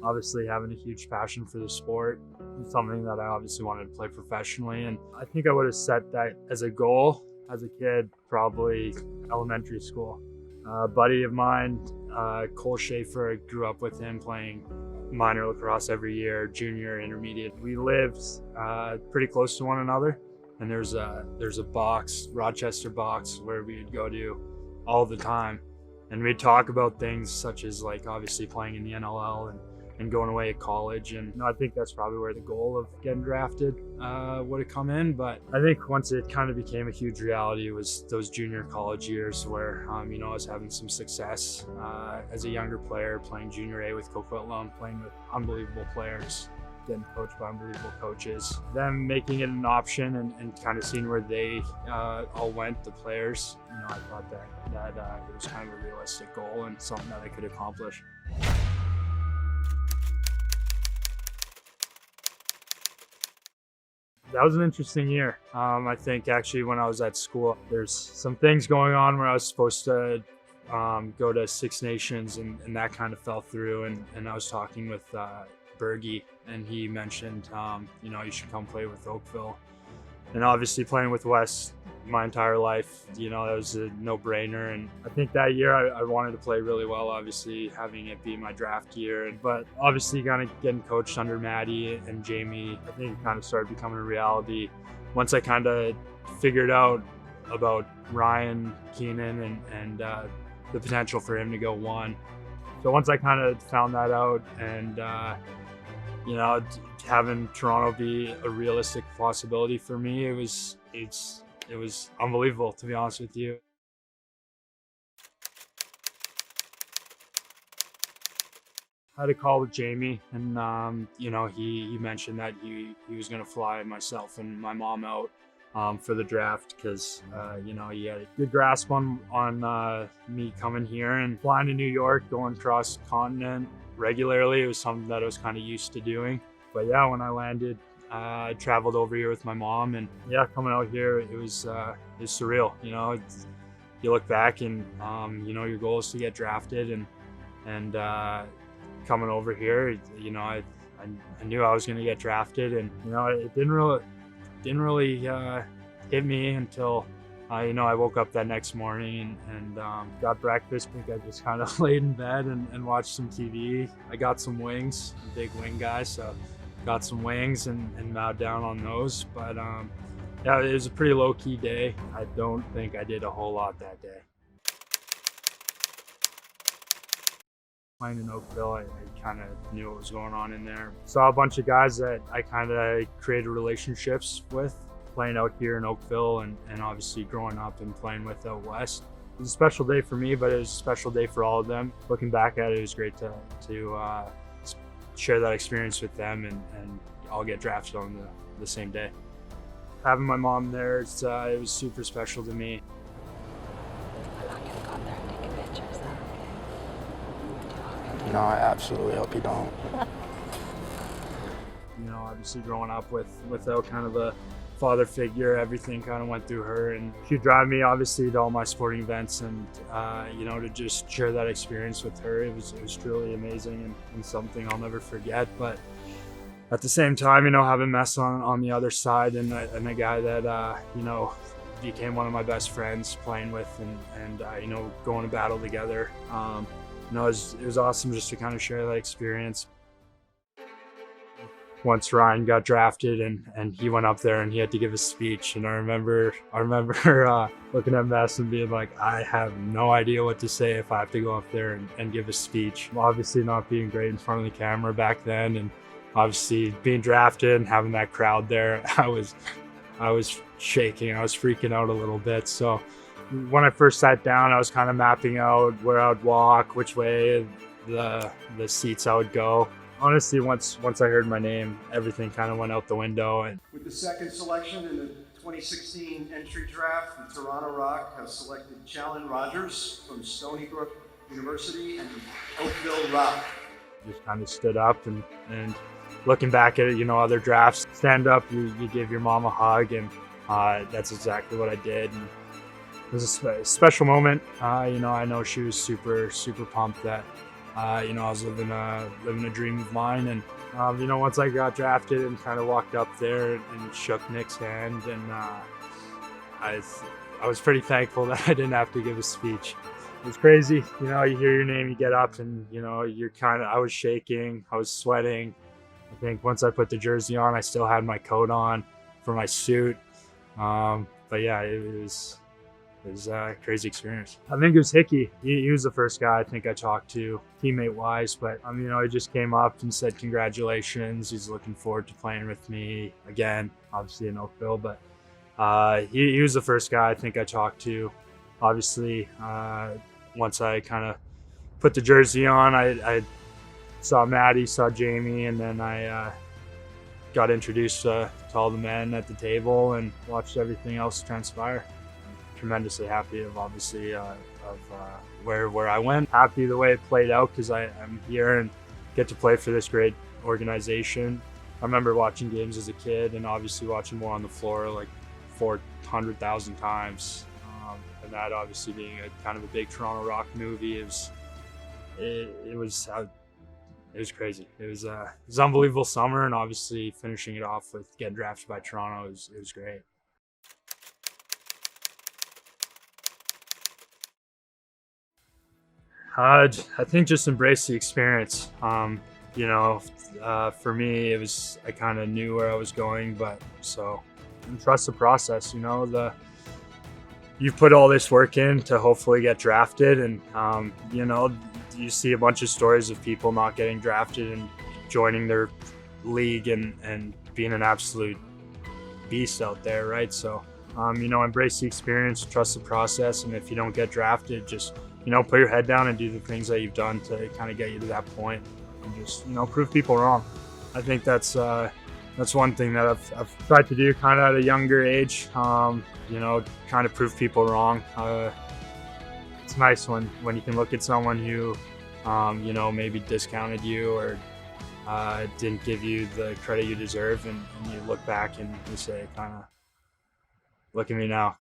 Obviously having a huge passion for the sport, something that I obviously wanted to play professionally. And I think I would have set that as a goal as a kid, probably elementary school. A buddy of mine, Cole Schaefer, I grew up with him playing minor lacrosse every year, junior, intermediate. We lived pretty close to one another, and there's a box, Rochester box, where we'd go to all the time, and we'd talk about things such as like obviously playing in the NLL and going away at college. And I think that's probably where the goal of getting drafted would have come in. But I think once it kind of became a huge reality, it was those junior college years where I was having some success as a younger player, playing junior A with Coquitlam, playing with unbelievable players, getting coached by unbelievable coaches, them making it an option and kind of seeing where they all went, the players. I thought that it was kind of a realistic goal and something that I could accomplish. That was an interesting year. I think actually when I was at school, there's some things going on where I was supposed to go to Six Nations and that kind of fell through. And I was talking with Bergie, and he mentioned, you should come play with Oakville. And obviously playing with West my entire life, that was a no-brainer. And I think that year I wanted to play really well, obviously having it be my draft year. But obviously kind of getting coached under Maddie and Jamie, I think it kind of started becoming a reality once I kind of figured out about Ryan Keenan and the potential for him to go one. So once I kind of found that out and having Toronto be a realistic possibility for me, it was unbelievable, to be honest with you. I had a call with Jamie, and he mentioned that he was going to fly myself and my mom out for the draft because he had a good grasp on me coming here and flying to New York, going across the continent regularly. It was something that I was kind of used to doing. But yeah, when I landed, I traveled over here with my mom, and yeah, coming out here, it was surreal. You look back and your goal is to get drafted, and coming over here, I knew I was going to get drafted, and it didn't really hit me until I woke up that next morning and got breakfast. I think I just kind of laid in bed and watched some TV. I got some wings, I'm a big wing guy, so got some wings and mowed down on those. But yeah, it was a pretty low-key day. I don't think I did a whole lot that day. Playing in Oakville, I kind of knew what was going on in there. Saw a bunch of guys that I kind of created relationships with playing out here in Oakville and obviously growing up and playing with out west. It was a special day for me, but it was a special day for all of them. Looking back at it, it was great to share that experience with them and all get drafted on the same day. Having my mom there, it was super special to me. I'm not gonna go up there and take a picture, is that okay? No, I absolutely hope you don't. Obviously growing up without kind of a father figure, everything kind of went through her, and she'd drive me obviously to all my sporting events, and to just share that experience with her, it was truly amazing and something I'll never forget. But at the same time, having Mess on the other side and a guy that became one of my best friends playing with and going to battle together, it was awesome just to kind of share that experience. Once Ryan got drafted and he went up there and he had to give a speech, and I remember looking at Mess and being like, I have no idea what to say if I have to go up there and give a speech. Obviously not being great in front of the camera back then, and obviously being drafted and having that crowd there, I was shaking. I was freaking out a little bit. So when I first sat down, I was kind of mapping out where I would walk, which way the seats I would go. Honestly, once I heard my name, everything kind of went out the window. And with the second selection in the 2016 entry draft, the Toronto Rock has selected Challen Rogers from Stony Brook University and Oakville Rock. Just kind of stood up and looking back at it, other drafts, stand up, you give your mom a hug, and that's exactly what I did. And it was a special moment. I know she was super, super pumped that I was living a dream of mine, and once I got drafted and kind of walked up there and shook Nick's hand, and I was pretty thankful that I didn't have to give a speech. It was crazy. You hear your name, you get up, and I was shaking, I was sweating. I think once I put the jersey on, I still had my coat on for my suit. But yeah, it was a crazy experience. I think it was Hickey. He was the first guy I think I talked to, teammate wise. But he just came up and said congratulations. He's looking forward to playing with me again, obviously in Oakville. But he was the first guy I think I talked to. Obviously, once I kind of put the jersey on, I saw Maddie, saw Jamie, and then I got introduced to all the men at the table and watched everything else transpire. Tremendously happy of obviously where I went. Happy the way it played out because I'm here and get to play for this great organization. I remember watching games as a kid and obviously watching more on the floor like 400,000 times. And that obviously being a kind of a big Toronto Rock movie, it was crazy. It was an unbelievable summer, and obviously finishing it off with getting drafted by Toronto, it was great. I think just embrace the experience. For me, I kind of knew where I was going, and trust the process. You've put all this work in to hopefully get drafted, and you see a bunch of stories of people not getting drafted and joining their league and being an absolute beast out there, right? So, embrace the experience, trust the process, and if you don't get drafted, just put your head down and do the things that you've done to kind of get you to that point, and just prove people wrong. I think that's one thing that I've tried to do kind of at a younger age. Kind of prove people wrong. It's nice when you can look at someone who maybe discounted you or didn't give you the credit you deserve, and you look back and you say, kind of, look at me now,